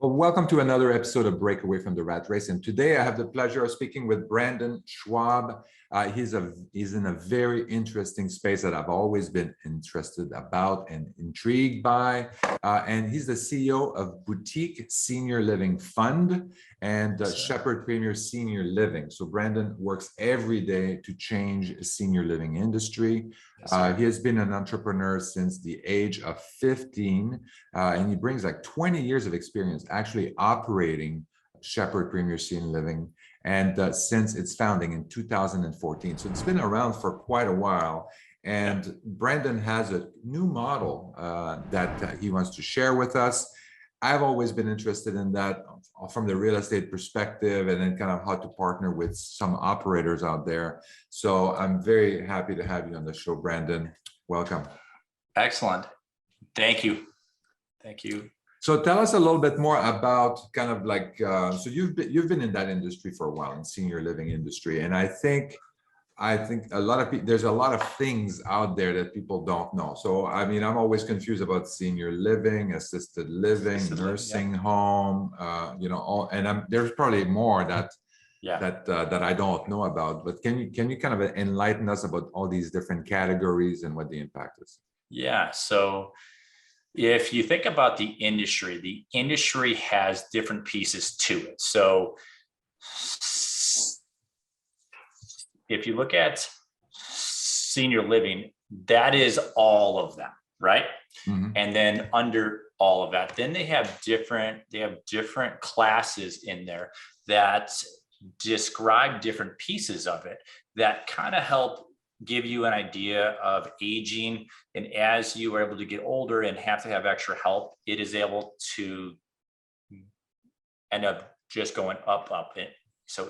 Well, welcome to another episode of Break Away from the Rat Race. And today I have the pleasure of speaking with Brandon Schwab. He's in a very interesting space that I've always been interested about and intrigued by. And he's the CEO of Boutique Senior Living Fund and Shepherd Premier Senior Living. So Brandon works every day to change the senior living industry. He has been an entrepreneur since the age of 15, and he brings like 20 years of experience actually operating Shepherd Premier Senior Living, and since its founding in 2014. So it's been around for quite a while. And Brandon has a new model that he wants to share with us. I've always been interested in that from the real estate perspective, and then kind of how to partner with some operators out there. So I'm very happy to have you on the show, Brandon. Welcome. Excellent. Thank you. Thank you. So tell us a little bit more about kind of like, so you've been in that industry for a while, in senior living industry. And I think a lot of people, there's a lot of things out there that people don't know. So, I mean, I'm always confused about senior living, assisted living, nursing home, there's probably more that I don't know about, but can you kind of enlighten us about all these different categories and what the impact is? Yeah. So if you think about the industry has different pieces to it. So if you look at senior living, that is all of them, right? Mm-hmm. And then under all of that, then they have different classes in there that describe different pieces of it that kind of help give you an idea of aging. And as you are able to get older and have to have extra help, it is able to end up just going up. And so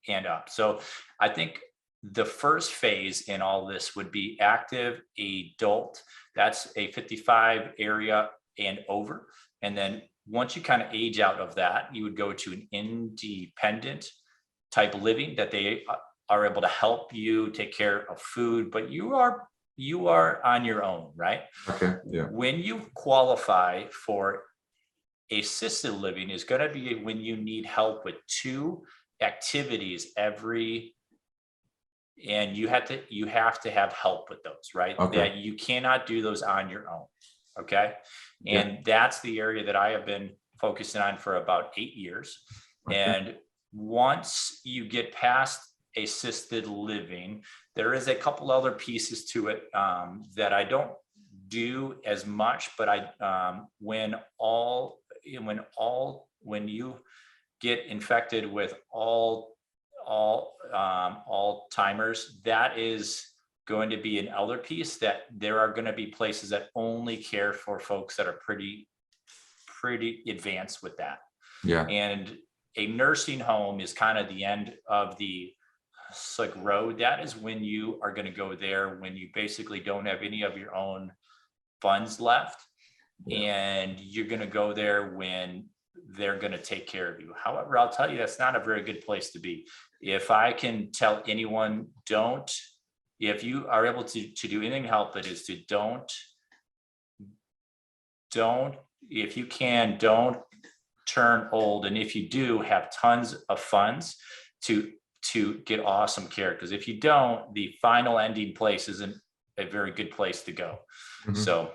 and up. So I think the first phase in all this would be active adult. That's a 55 area and over. And then once you kind of age out of that, you would go to an independent type of living that they are able to help you take care of food, but you are on your own, right? Okay. Yeah. When you qualify for assisted living is going to be when you need help with 2 activities and you have to have help with those, right? Okay. That you cannot do those on your own. Okay. And that's the area that I have been focusing on for about 8 years. Okay. And once you get past assisted living, there is a couple other pieces to it that I don't do as much, but when you get infected with all timers, that is going to be an other piece, that there are going to be places that only care for folks that are pretty advanced with that. Yeah. And a nursing home is kind of the end of the road. That is when you are going to go there when you basically don't have any of your own funds left. Yeah. And you're going to go there when they're going to take care of you. However, I'll tell you, that's not a very good place to be. If I can tell anyone, if you are able to do anything to help it, is to if you can, don't turn old. And if you do, have tons of funds to get awesome care. Because if you don't, the final ending place isn't a very good place to go. Mm-hmm. So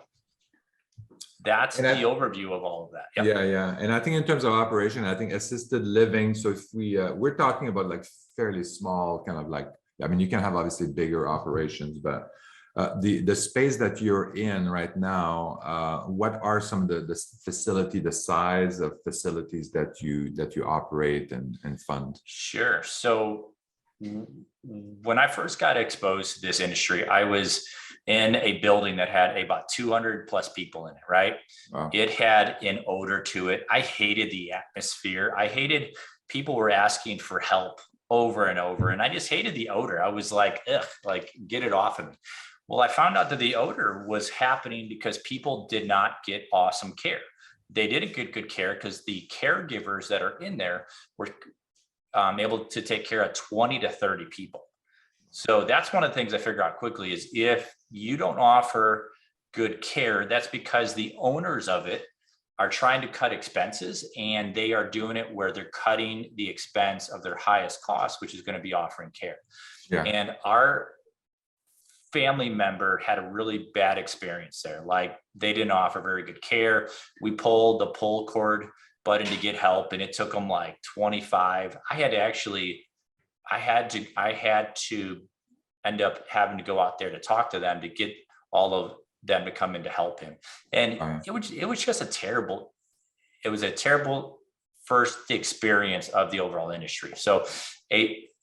that's the overview of all of that. Yep. Yeah. And I think in terms of operation, I think assisted living. So if we're talking about like fairly small kind of like, I mean, you can have obviously bigger operations, but the space that you're in right now, what are some of the size of facilities that you operate and fund? Sure. So when I first got exposed to this industry, I was in a building that had about 200 plus people in it, right? Wow. It had an odor to it. I hated the atmosphere. I hated people were asking for help over and over. And I just hated the odor. I was like, ugh, like get it off of me. Well, I found out that the odor was happening because people did not get awesome care. They didn't get good care because the caregivers that are in there were able to take care of 20 to 30 people. So that's one of the things I figured out quickly is if you don't offer good care, that's because the owners of it are trying to cut expenses, and they are doing it where they're cutting the expense of their highest cost, which is going to be offering care. Yeah. And our family member had a really bad experience there. Like, they didn't offer very good care. We pulled the pull cord button to get help, and it took them like 25. I had to end up having to go out there to talk to them to get all of them to come in to help him. And it was just a terrible first experience of the overall industry. So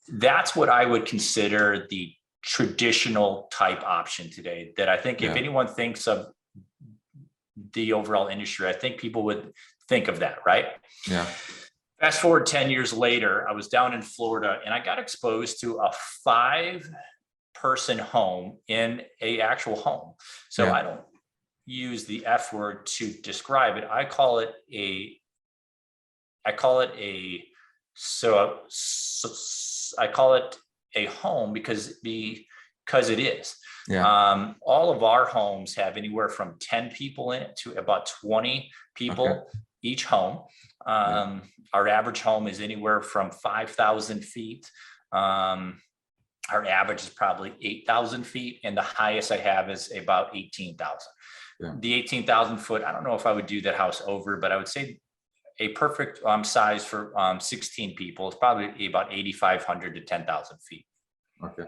that's what I would consider the traditional type option today, that I think if anyone thinks of the overall industry, I think people would think of that, right? Yeah. Fast forward 10 years later, I was down in Florida, and I got exposed to a 5-person home in a actual home. So I don't use the F word to describe it. I call it a home because it is. Yeah. All of our homes have anywhere from 10 people in it to about 20 people each home. Our average home is anywhere from 5,000 feet. Our average is probably 8,000 feet, and the highest I have is about 18,000. Yeah. The 18,000 foot, I don't know if I would do that house over, but I would say a perfect size for 16 people is probably about 8,500 to 10,000 feet. Okay,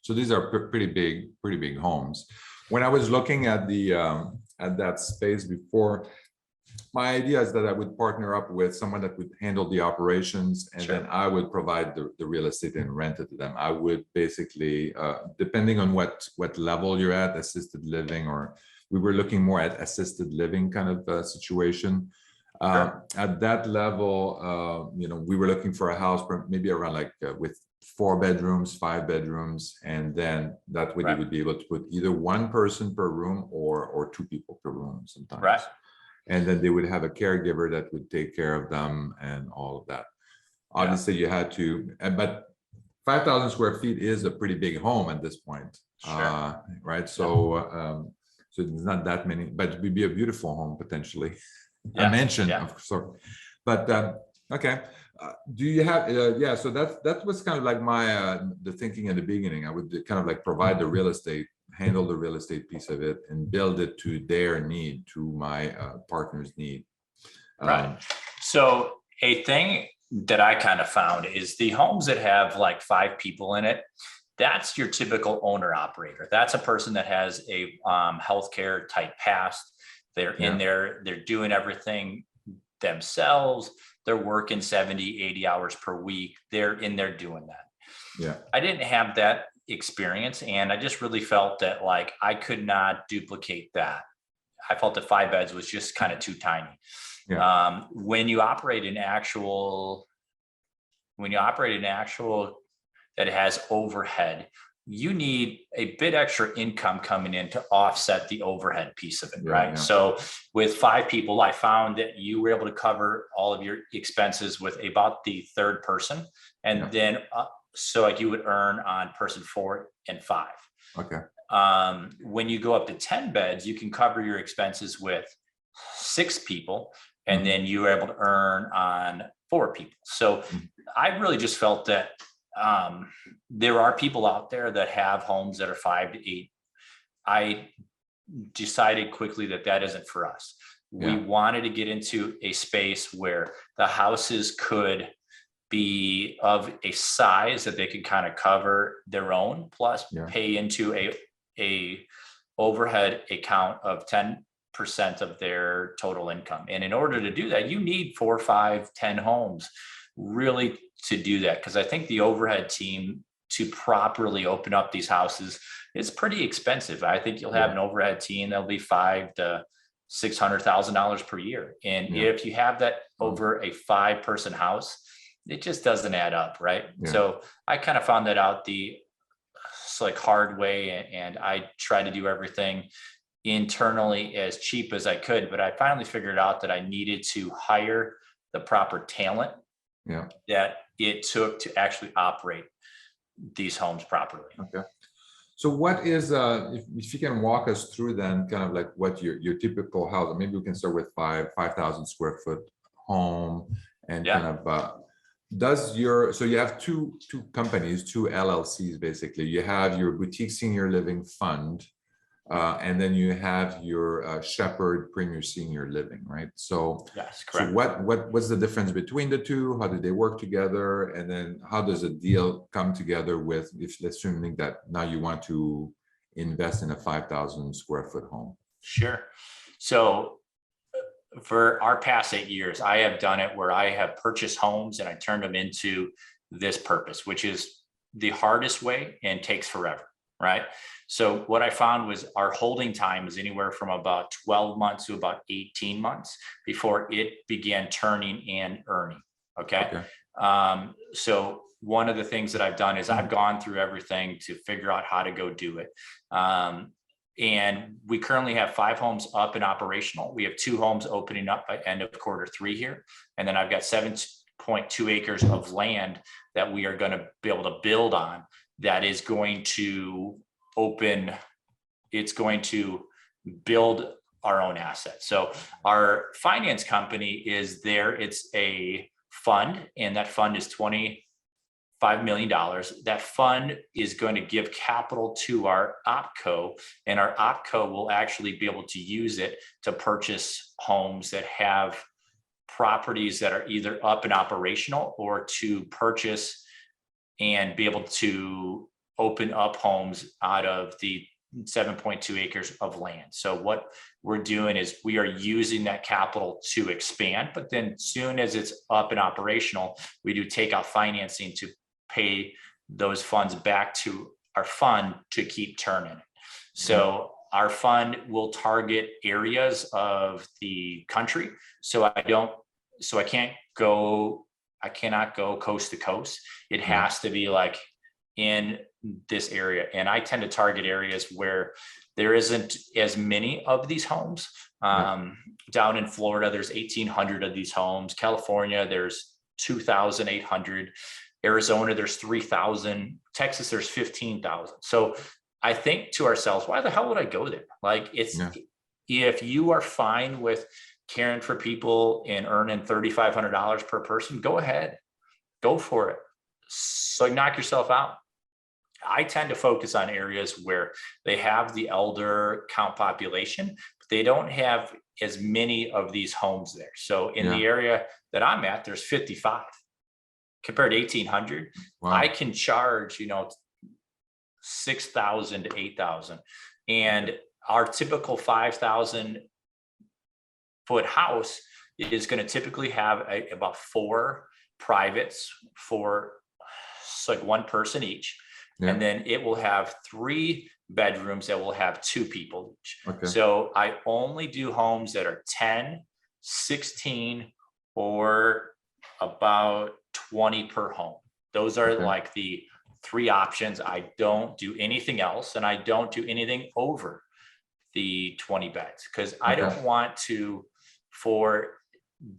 so these are pretty big homes. When I was looking at at that space before, my idea is that I would partner up with someone that would handle the operations, and then I would provide the real estate and rent it to them. I would basically, depending on what level you're at, assisted living, or we were looking more at assisted living kind of situation. At that level, we were looking for a house maybe around like with 4 bedrooms, 5 bedrooms, and then that way you would be able to put either 1 person per room or 2 people per room sometimes. Right. And then they would have a caregiver that would take care of them and all of that. Obviously, you had to, but 5,000 square feet is a pretty big home at this point. Sure. Right. So, so there's not that many, but it would be a beautiful home potentially. I mentioned, sorry, but okay. Do you have? So that was kind of like my the thinking in the beginning. I would kind of like provide the real estate, handle the real estate piece of it, and build it to their need, to my partner's need. Right. So a thing that I kind of found is the homes that have like 5 people in it, that's your typical owner operator. That's a person that has a healthcare type past. They're in there, they're doing everything themselves. They're working 70, 80 hours per week. They're in there doing that. Yeah. I didn't have that experience, and I just really felt that like I could not duplicate that. I felt that 5 beds was just kind of too tiny. Yeah. When you operate an actual that has overhead, you need a bit extra income coming in to offset the overhead piece of it, right? Yeah. So with 5 people, I found that you were able to cover all of your expenses with about the 3rd person, and then so like you would earn on person 4 and 5. Okay. When you go up to 10 beds, you can cover your expenses with 6 people, and then you were able to earn on 4 people. So I really just felt that there are people out there that have homes that are 5 to 8. I decided quickly that isn't for us. We wanted to get into a space where the houses could be of a size that they could kind of cover their own, plus pay into a overhead account of 10% of their total income. And in order to do that, you need 4, 5, 10 homes really to do that, because I think the overhead team to properly open up these houses is pretty expensive. I think you'll have an overhead team that'll be $500,000 to $600,000 per year, and if you have that over a 5-person house, it just doesn't add up, right? So I kind of found that out the hard way, and I tried to do everything internally as cheap as I could, but I finally figured out that I needed to hire the proper talent that it took to actually operate these homes properly. Okay. So what is, if you can walk us through then kind of like what your typical house, maybe we can start with 5,000 square foot home and Yeah. kind of, does your, so you have two companies, two LLCs, basically. You have your boutique senior living fund, and then you have your Shepherd Premier Senior Living, right? So, Yes, so correct. what's the difference between the two? How do they work together? And then how does a deal come together with, if assuming that now you want to invest in a 5,000 square foot home? Sure. So for our past 8 years, I have done it where I have purchased homes and I turned them into this purpose, which is the hardest way and takes forever, right? So what I found was our holding time is anywhere from about 12 months to about 18 months before it began turning and earning. Okay. So one of the things that I've done is I've gone through everything to figure out how to go do it. And we currently have 5 homes up and operational. We have 2 homes opening up by end of Q3 here. And then I've got 7.2 acres of land that we are going to be able to build on that is going to open. It's going to build our own assets. So our finance company is there. It's a fund, and that fund is $25 million. That fund is going to give capital to our OpCo, and our OpCo will actually be able to use it to purchase homes that have properties that are either up and operational, or to purchase and be able to open up homes out of the 7.2 acres of land. So what we're doing is we are using that capital to expand, but then soon as it's up and operational, we do take out financing to pay those funds back to our fund to keep turning. So our fund will target areas of the country. So I cannot go coast to coast. It has to be like in this area. And I tend to target areas where there isn't as many of these homes. Down in Florida, there's 1,800 of these homes. California, there's 2,800. Arizona, there's 3,000. Texas, there's 15,000. So I think to ourselves, why the hell would I go there? Like if you are fine with caring for people and earning $3,500 per person, go ahead, go for it. So knock yourself out. I tend to focus on areas where they have the elder count population, but they don't have as many of these homes there. So in the area that I'm at, there's 55 compared to 1,800. Wow. I can charge, 6,000 to 8,000, and our typical 5,000 foot house is going to typically have about 4 privates for like 1 person each. And then it will have 3 bedrooms that will have 2 people each. So I only do homes that are 10, 16, or about 20 per home. Those are like the 3 options. I don't do anything else, and I don't do anything over the 20 beds, because I don't want to, for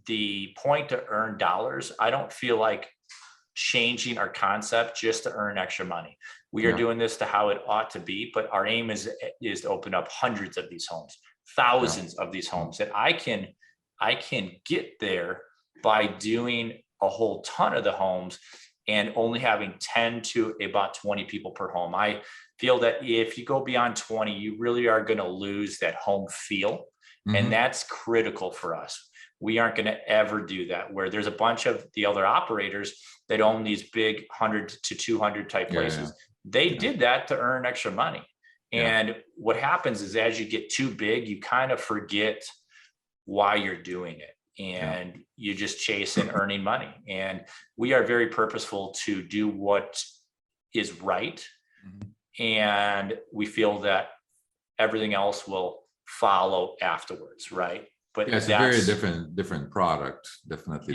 the point to earn dollars, I don't feel like changing our concept just to earn extra money. We are doing this to how it ought to be, but our aim is to open up hundreds of these homes, thousands of these homes that I can get there by doing a whole ton of the homes and only having 10 to about 20 people per home. I feel that if you go beyond 20, you really are going to lose that home feel. And that's critical for us. We aren't going to ever do that, where there's a bunch of the other operators that own these big 100 to 200 type places. They did that to earn extra money. And what happens is, as you get too big, you kind of forget why you're doing it, and you just chase in earning money. And we are very purposeful to do what is right. And we feel that everything else will follow afterwards, right? But it's a very different product, definitely,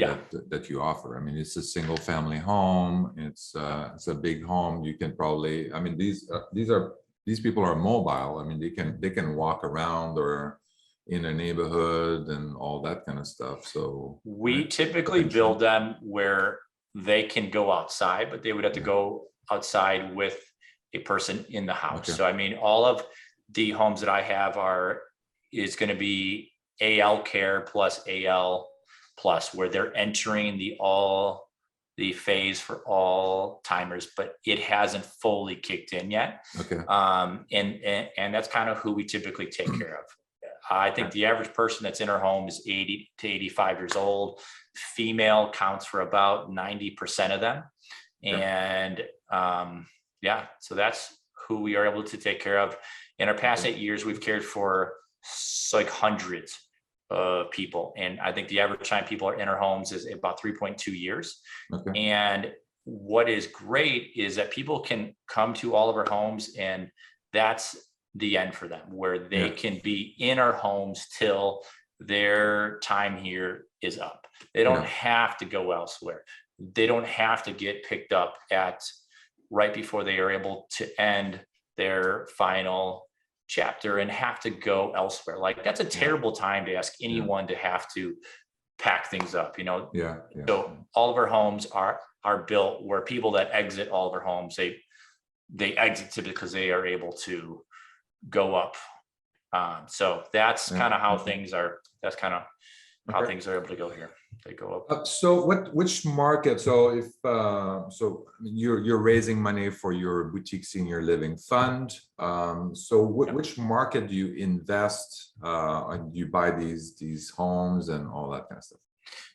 that you offer. I mean, it's a single family home. It's a big home. You can probably, I mean, these people are mobile. I mean, they can walk around or in a neighborhood and all that kind of stuff. So we typically build them where they can go outside, but they would have to go outside with a person in the house. Okay. So, I mean, all of the homes that I have is going to be AL care plus AL plus, where they're entering the phase for all timers, but it hasn't fully kicked in yet. Okay. And that's kind of who we typically take care of. I think the average person that's in our home is 80 to 85 years old. Female counts for about 90% of them. And so that's who we are able to take care of. In our past 8 years, we've cared for like hundreds of people. And I think the average time people are in our homes is about 3.2 years. Okay. And what is great is that people can come to all of our homes, and that's the end for them, where they can be in our homes till their time here is up. They don't have to go elsewhere. They don't have to get picked up at right before they are able to end their final chapter and have to go elsewhere. Like, that's a terrible time to ask anyone to have to pack things up, you know? So all of our homes are built where people that exit all of our homes, they exit typically because they are able to go up. So that's kind of how things are. That's kind of how things are able to go here. They go up. So which market? So if you're raising money for your boutique senior living fund. So which market do you invest? And you buy these homes and all that kind of stuff?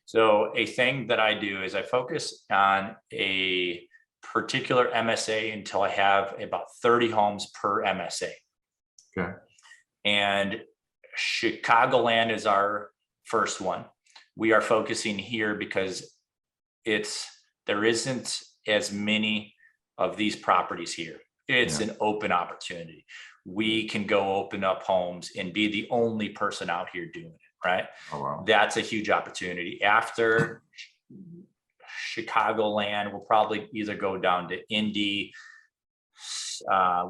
So a thing that I do is I focus on a particular MSA until I have about 30 homes per MSA. Okay. And Chicagoland is our first one. We are focusing here because there isn't as many of these properties here. It's an open opportunity. We can go open up homes and be the only person out here doing it, right? Oh, wow. That's a huge opportunity. After Chicagoland, we'll probably either go down to Indy.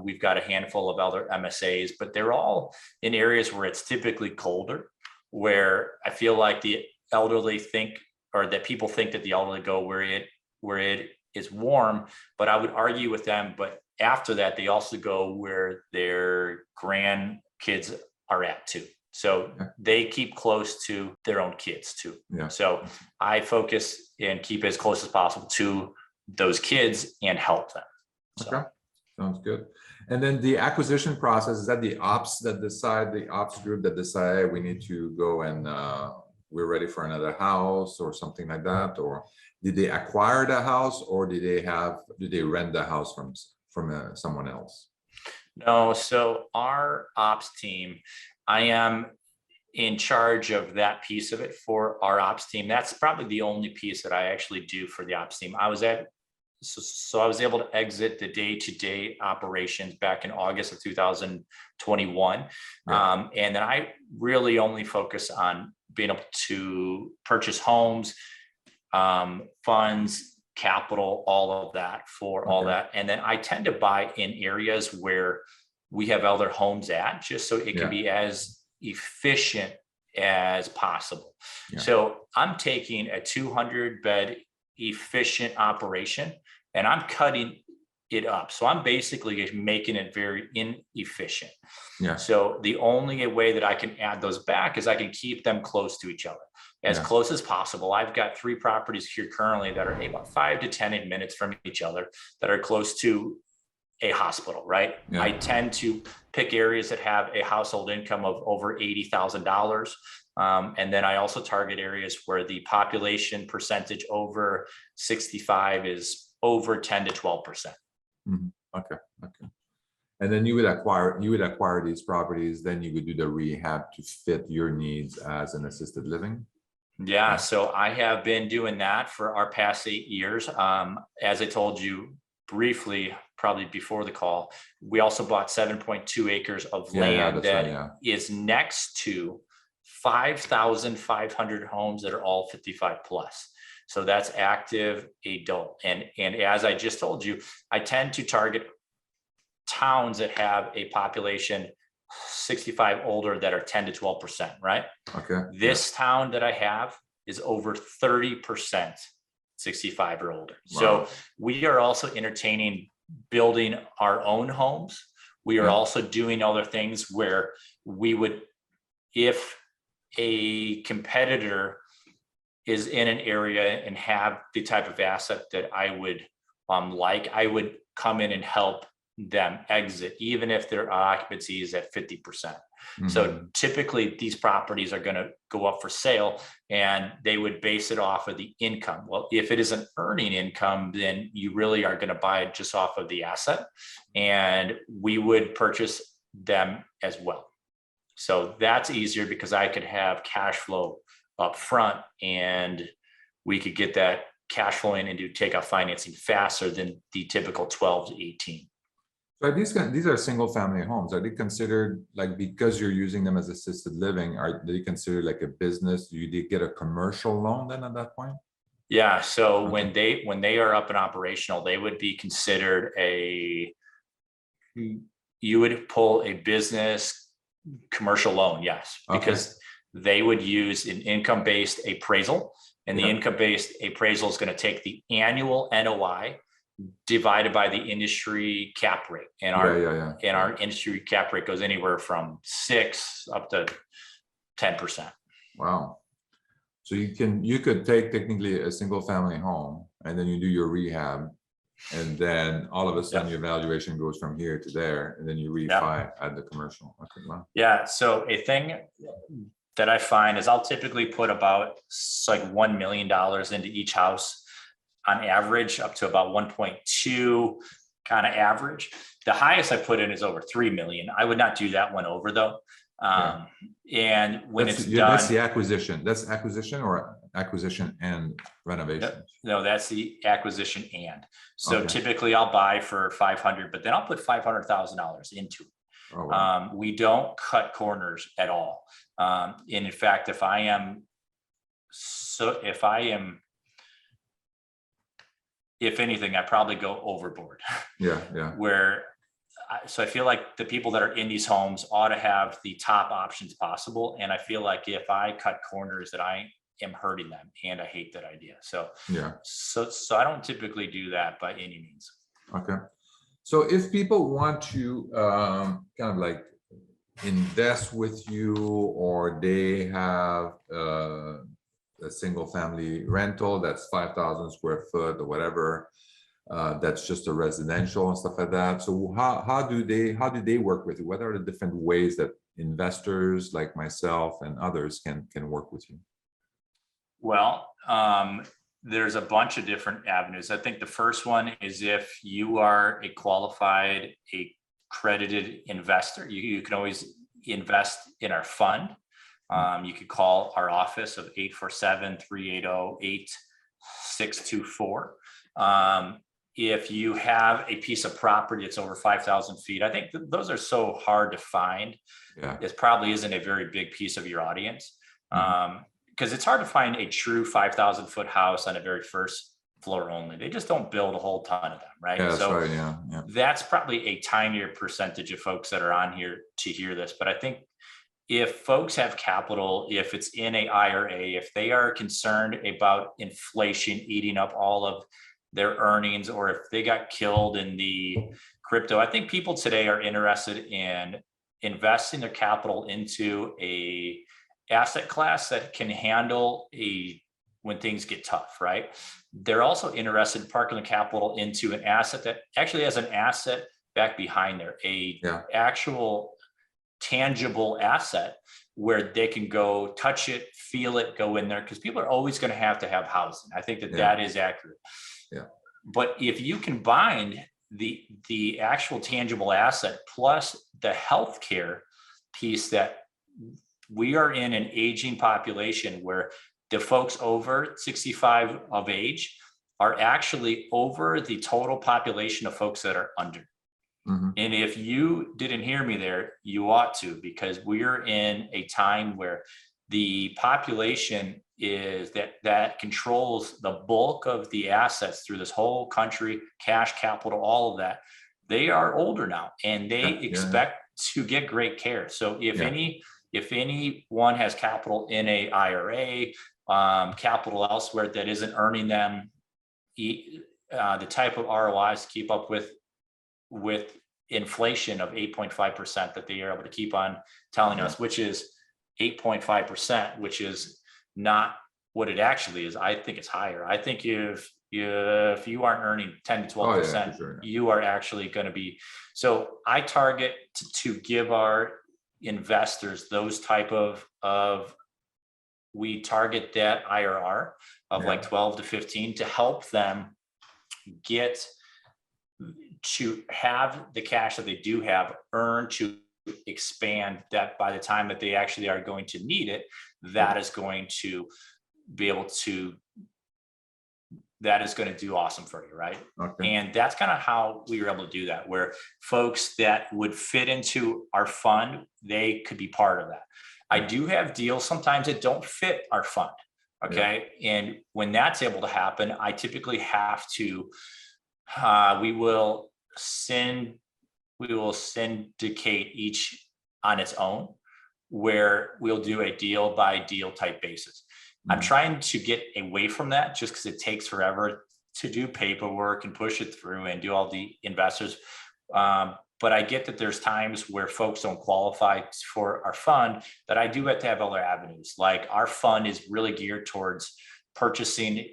We've got a handful of other MSAs, but they're all in areas where it's typically colder, where I feel like the elderly think, or that people think that the elderly go where it is warm, but I would argue with them. But after that, they also go where their grandkids are at too. So they keep close to their own kids too. So I focus and keep as close as possible to those kids and help them. So. Okay. Sounds good. And then the acquisition process, is that the ops group that decide we need to go and we're ready for another house or something like that? Or did they acquire the house, or did they rent the house from someone else? No. So our ops team, I am in charge of that piece of it for our ops team. That's probably the only piece that I actually do for the ops team. I was able to exit the day-to-day operations back in August of 2021. And then I really only focus on being able to purchase homes, funds, capital, all of that for all that. And then I tend to buy in areas where we have other homes at, just so it can be as efficient as possible. So I'm taking a 200-bed efficient operation and I'm cutting it up. So I'm basically making it very inefficient. So the only way that I can add those back is I can keep them close to each other, as close as possible. I've got 3 properties here currently that are about 5 to 10 minutes from each other that are close to a hospital, right? I tend to pick areas that have a household income of over $80,000. And then I also target areas where the population percentage over 65 is over 10 to 12%. Okay. And then you would acquire these properties, then you would do the rehab to fit your needs as an assisted living? So I have been doing that for our past 8 years. As I told you briefly, probably before the call, we also bought 7.2 acres of land that is next to 5,500 homes that are all 55 plus. So that's active adult. And as I just told you, I tend to target towns that have a population 65 older that are 10 to 12%, right? This town that I have is over 30% 65 or older. So we are also entertaining building our own homes. We are also doing other things where we would, if a competitor is in an area and have the type of asset that I would I would come in and help them exit, even if their occupancy is at 50%. So typically these properties are going to go up for sale and they would base it off of the income. Well, if it is an earning income, then you really are going to buy it just off of the asset, and we would purchase them as well. So that's easier because I could have cash flow up front and we could get that cash flow in and do takeout financing faster than the typical 12 to 18. So these are single family homes. Are they considered, like, because you're using them as assisted living, are they considered like a business? Do you get a commercial loan then at that point? Yeah. So when they are up and operational, they would be considered you would pull a business commercial loan. Yes, because they would use an income-based appraisal, and the income-based appraisal is going to take the annual NOI divided by the industry cap rate, and our industry cap rate goes anywhere from 6 up to 10%. Wow. So you could take technically a single family home and then you do your rehab, and then all of a sudden your valuation goes from here to there, and then you refi at the commercial. Okay, wow. Yeah. So a thing that I find is I'll typically put about like $1 million into each house on average, up to about 1.2 kind of average. The highest I put in is over 3 million. I would not do that one over though. And when it's done, that's the acquisition. That's acquisition or acquisition and renovation. No, that's the acquisition and. So typically I'll buy for 500, but then I'll put $500,000 into it. Oh, wow. We don't cut corners at all. And in fact, if anything, I probably go overboard. So I feel like the people that are in these homes ought to have the top options possible. And I feel like if I cut corners, that I am hurting them, and I hate that idea. So I don't typically do that by any means. Okay. So if people want to kind of like invest with you, or they have a single family rental that's 5,000 square foot or whatever, that's just a residential and stuff like that. So how do they work with you? What are the different ways that investors like myself and others can work with you? Well, there's a bunch of different avenues. I think the first one is if you are a qualified, accredited investor, you can always invest in our fund. You could call our office of 847-380-8624. If you have a piece of property that's over 5,000 feet, I think those are so hard to find. It probably isn't a very big piece of your audience. Because it's hard to find a true 5,000 foot house on a very first floor only. They just don't build a whole ton of them, right? Yeah, that's right. That's probably a tinier percentage of folks that are on here to hear this. But I think if folks have capital, if it's in a IRA, if they are concerned about inflation eating up all of their earnings, or if they got killed in the crypto, I think people today are interested in investing their capital into a asset class that can handle when things get tough, right? They're also interested in parking the capital into an asset that actually has an asset back behind there, actual tangible asset where they can go touch it, feel it, go in there, because people are always going to have housing. I think that is accurate. But if you combine the actual tangible asset plus the healthcare piece, that we are in an aging population where the folks over 65 of age are actually over the total population of folks that are under. And if you didn't hear me there, you ought to, because we're in a time where the population is that controls the bulk of the assets through this whole country, cash, capital, all of that. They are older now, and they expect to get great care. So if anyone has capital in a IRA, capital elsewhere that isn't earning them the type of ROIs to keep up with with inflation of 8.5% that they are able to keep on telling us, which is 8.5%, which is not what it actually is. I think it's higher. I think if you aren't earning 10 to 12%, you are actually going to be. So I target to give our investors those type of we target that IRR of like 12 to 15 to help them get to have the cash that they do have earn to expand, that by the time that they actually are going to need it, that is going to be able to, that is going to do awesome for you, right? Okay. And that's kind of how we were able to do that, where folks that would fit into our fund, they could be part of that. I do have deals sometimes that don't fit our fund. Okay. Yeah. And when that's able to happen, I typically have to, we will syndicate each on its own, where we'll do a deal by deal type basis. I'm trying to get away from that just because it takes forever to do paperwork and push it through and do all the investors. But I get that there's times where folks don't qualify for our fund, that I do have to have other avenues. Like our fund is really geared towards purchasing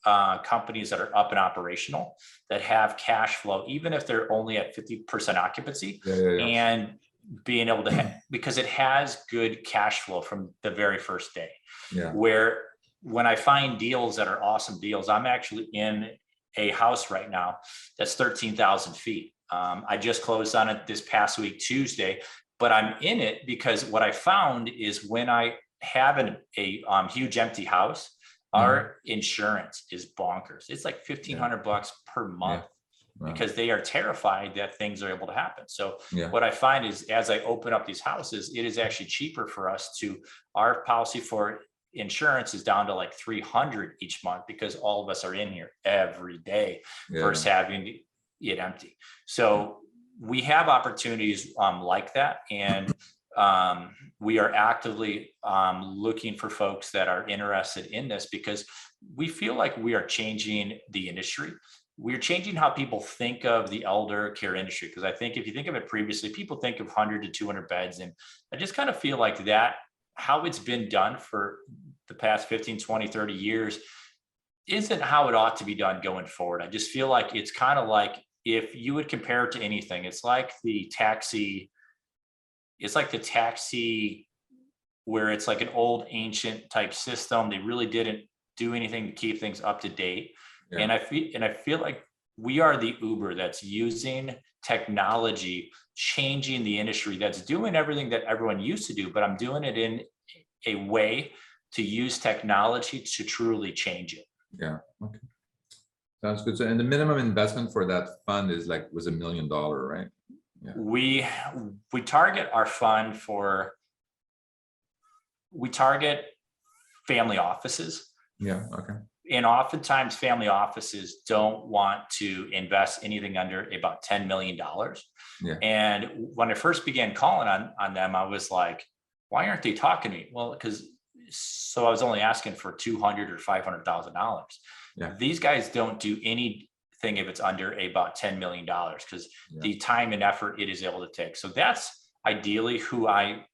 companies that are up and operational, that have cash flow, even if they're only at 50% occupancy, and being able to because it has good cash flow from the very first day. Where when I find deals that are awesome deals, I'm actually in a house right now that's 13,000 feet. I just closed on it this past week, Tuesday, but I'm in it because what I found is when I have a huge empty house, our insurance is bonkers. It's like $1,500 per month. Wow. Because they are terrified that things are able to happen. So what I find is as I open up these houses, it is actually cheaper for us our policy for insurance is down to like $300 each month, because all of us are in here every day versus having it empty. So we have opportunities like that. And we are actively looking for folks that are interested in this, because we feel like we are changing the industry. We're changing how people think of the elder care industry. Because I think if you think of it previously, people think of 100 to 200 beds. And I just kind of feel like that, how it's been done for the past 15, 20, 30 years isn't how it ought to be done going forward. I just feel like it's kind of like, if you would compare it to anything, it's like the taxi where it's like an old ancient type system. They really didn't do anything to keep things up to date. And I feel like we are the Uber that's using technology, changing the industry, that's doing everything that everyone used to do, but I'm doing it in a way to use technology to truly change it. Yeah. Okay. Sounds good. So, and the minimum investment for that fund was $1 million, right? Yeah. We target our fund we target family offices. Yeah. Okay. And oftentimes family offices don't want to invest anything under about $10 million. And when I first began calling on them, I was like, why aren't they talking to me? Well, so I was only asking for $200,000 or $500,000. These guys don't do anything if it's under about $10 million, because the time and effort it is able to take. So that's ideally who I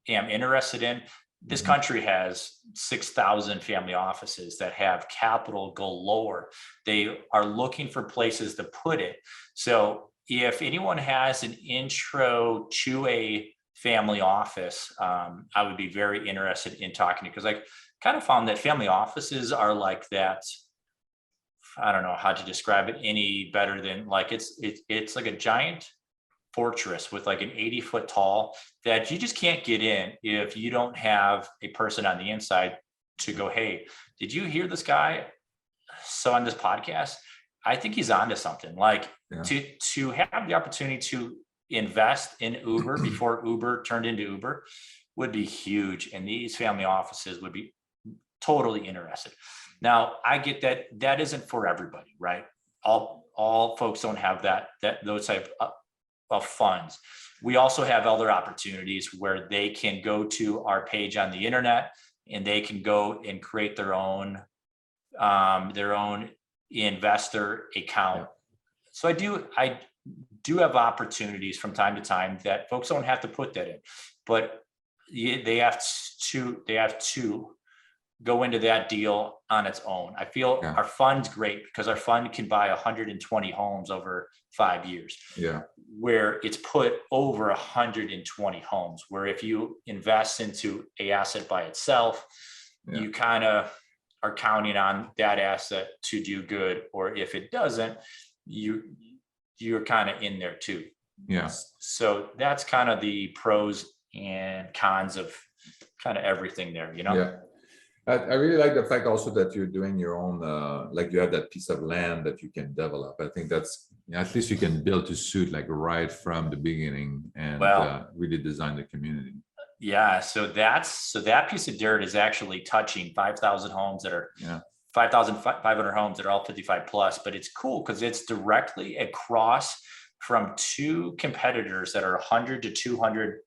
am interested in. This country has 6,000 family offices that have capital galore. They are looking for places to put it. So if anyone has an intro to a family office, I would be very interested in talking to you, because I kind of found that family offices are like that. I don't know how to describe it any better than like it's like a giant fortress with like an 80-foot tall that you just can't get in if you don't have a person on the inside to go, hey, did you hear this guy? So on this podcast, I think he's onto something. Like to have the opportunity to invest in Uber before Uber turned into Uber would be huge. And these family offices would be totally interested. Now, I get that isn't for everybody, right? All folks don't have those type of funds. We also have other opportunities where they can go to our page on the internet and they can go and create their own investor account. So I do have opportunities from time to time that folks don't have to put that in, but they have to go into that deal on its own. I feel our fund's great because our fund can buy 120 homes over 5 years. Where it's put over 120 homes, where if you invest into a asset by itself, you kind of are counting on that asset to do good, or if it doesn't, you're kind of in there too. So that's kind of the pros and cons of kind of everything there, you know. I really like the fact also that you're doing your own, like you have that piece of land that you can develop. I think that's, at least you can build to suit like right from the beginning and really design the community. So that piece of dirt is actually touching 5,000 homes that are 5,500 homes that are all 55 plus, but it's cool because it's directly across from 2 competitors that are 100 to 200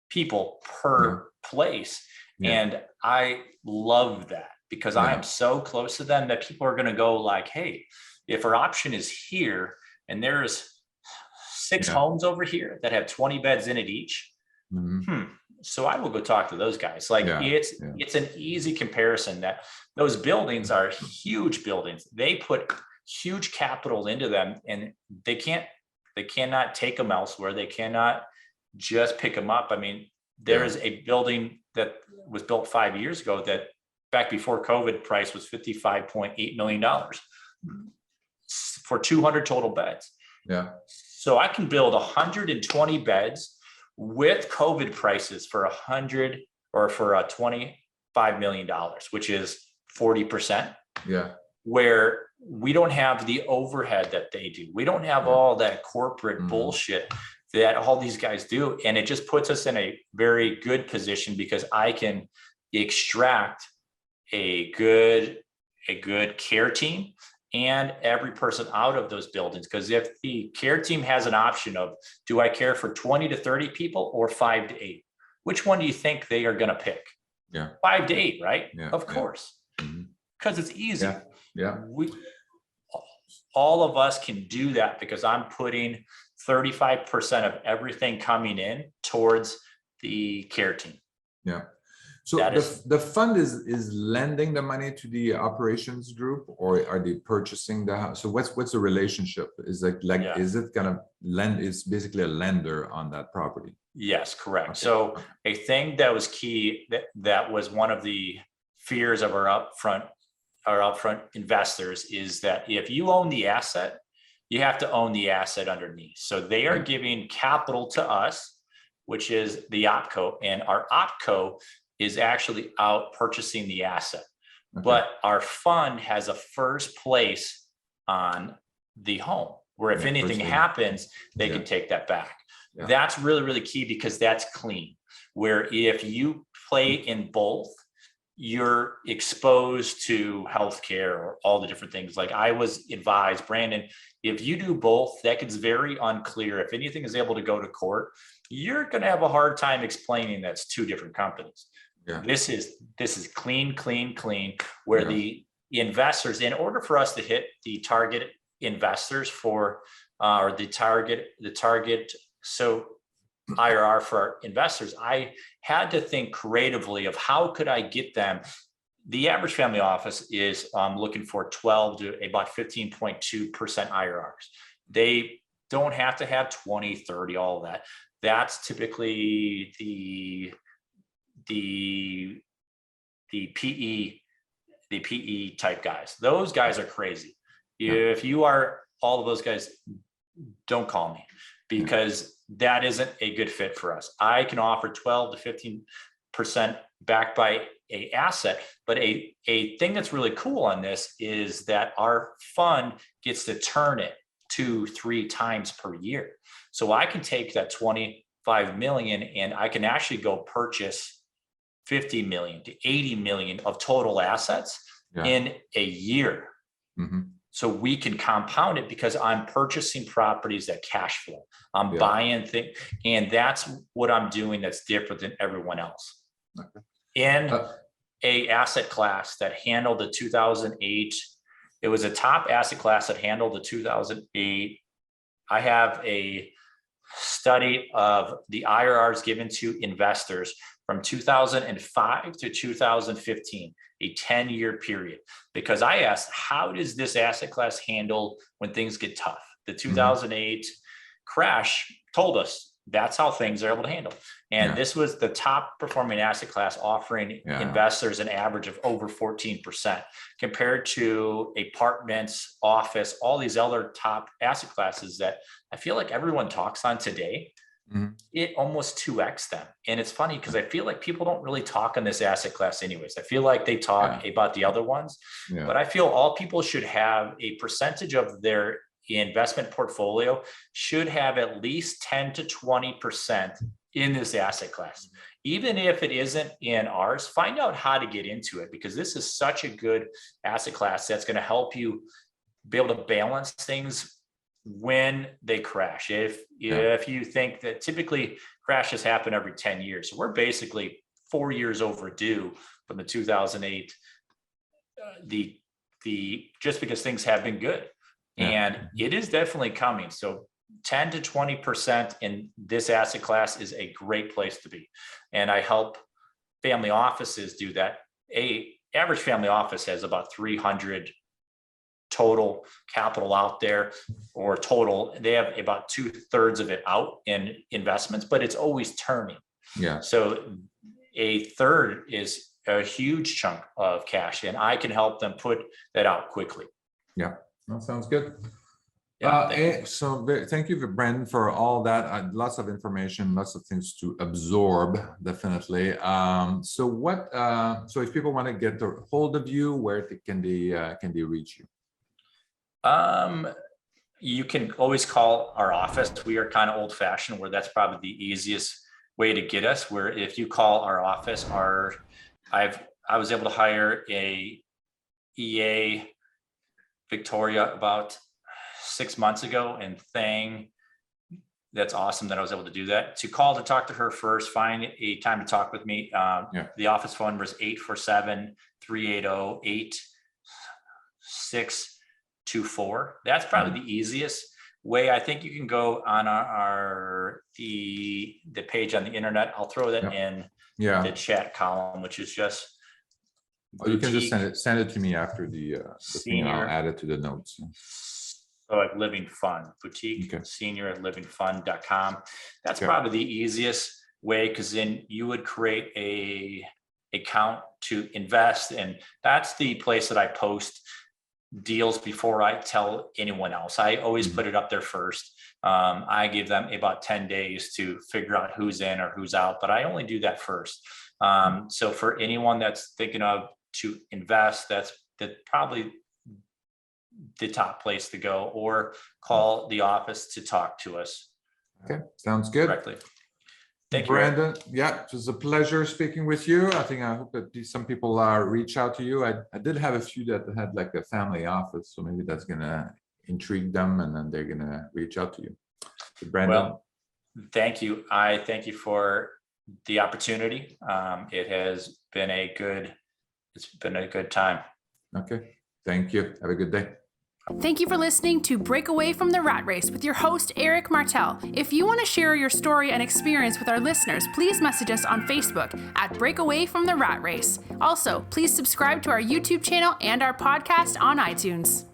people per place. And I love that because I am so close to them that people are going to go like, hey, if our option is here and there's 6 homes over here that have 20 beds in it each. So I will go talk to those guys. Like it's an easy comparison that those buildings are huge buildings. They put huge capital into them and they cannot take them elsewhere. They cannot just pick them up. I mean, there is a building that was built 5 years ago that back before COVID price was $55.8 million for 200 total beds. So I can build 120 beds with COVID prices for 100 or for $25 million, which is 40%. Where we don't have the overhead that they do. We don't have all that corporate bullshit that all these guys do. And it just puts us in a very good position because I can extract a good care team and every person out of those buildings. Because if the care team has an option of, do I care for 20 to 30 people or 5 to 8? Which one do you think they are going to pick? 5 to 8, right? Of course. Because it's easy. All of us can do that because I'm putting 35% of everything coming in towards the care team. So the fund is lending the money to the operations group, or are they purchasing the house? So what's the relationship? Is is it gonna lend? Is basically a lender on that property? Yes, correct. So a thing that was key that was one of the fears of our upfront investors is that if you own the asset, you have to own the asset underneath. So they are giving capital to us, which is the OpCo, and our OpCo is actually out purchasing the asset. But our fund has a first place on the home, where if anything happens, they can take that back. That's really, really key because that's clean. Where if you play in both, you're exposed to healthcare or all the different things. Like I was advised, Brandon, if you do both, that gets very unclear. If anything is able to go to court, you're going to have a hard time explaining that's 2 different companies. This is clean, where the investors, in order for us to hit the target investors for, or the target, so IRR for our investors, I had to think creatively of how could I get them. The average family office is looking for 12 to about 15.2% IRRs. They don't have to have 20, 30, all of that. That's typically the PE type guys. Those guys are crazy. If you are all of those guys, don't call me, because that isn't a good fit for us. I can offer 12 to 15% backed by a asset, but a thing that's really cool on this is that our fund gets to turn it 2-3 times per year. So I can take that 25 million and I can actually go purchase 50 million to 80 million of total assets in a year. So we can compound it because I'm purchasing properties that cash flow. I'm buying things, and that's what I'm doing that's different than everyone else. In a asset class that handled the 2008, It was a top asset class that handled the 2008. I have a study of the IRRs given to investors from 2005 to 2015, a 10-year period, because I asked, how does this asset class handle when things get tough? The 2008 crash told us that's how things are able to handle. And this was the top performing asset class, offering investors an average of over 14% compared to apartments, office, all these other top asset classes that I feel like everyone talks on today. It almost 2x them. And it's funny because I feel like people don't really talk on this asset class anyways. I feel like they talk about the other ones, but I feel all people should have a percentage of their investment portfolio should have at least 10 to 20% in this asset class. Even if it isn't in ours, find out how to get into it, because this is such a good asset class that's going to help you be able to balance things when they crash. If you think that typically crashes happen every 10 years, so we're basically 4 years overdue from the 2008, just because things have been good. And it is definitely coming. So 10 to 20% in this asset class is a great place to be. And I help family offices do that. Average family office has about 300 total capital out there, or total. They have about 2/3 of it out in investments, but it's always turning. So a third is a huge chunk of cash, and I can help them put that out quickly. That sounds good. Thank you, Brandon, for all that. Lots of information, lots of things to absorb, definitely. So if people want to get a hold of you, where can they reach you? You can always call our office. We are kind of old fashioned, where that's probably the easiest way to get us. Where if you call our office, I was able to hire a EA Victoria about 6 months ago, and that's awesome that I was able to do that. To call to talk to her first, find a time to talk with me. The office phone number is 847-380-8624. That's probably the easiest way. I think you can go on the page on the internet. I'll throw that in the chat column, which is just you can just send it to me after the thing, and I'll add it to the notes. So like Living Fund, boutique senior at livingfund.com. That's probably the easiest way, because then you would create a account to invest, and that's the place that I post deals before I tell anyone else. I always put it up there first. I give them about 10 days to figure out who's in or who's out, but I only do that first. So for anyone that's thinking of to invest, that's probably the top place to go, or call the office to talk to us. Okay, sounds good. Directly. Thank you, Brandon. It was a pleasure speaking with you. I hope that some people reach out to you. I did have a few that had like a family office, so maybe that's gonna intrigue them, and then they're gonna reach out to you. So Brandon. Well, thank you. I thank you for the opportunity. It has been it's been a good time. Okay. Thank you. Have a good day. Thank you for listening to Break Away from the Rat Race with your host, Eric Martel. If you want to share your story and experience with our listeners, please message us on Facebook at Break Away from the Rat Race. Also, please subscribe to our YouTube channel and our podcast on iTunes.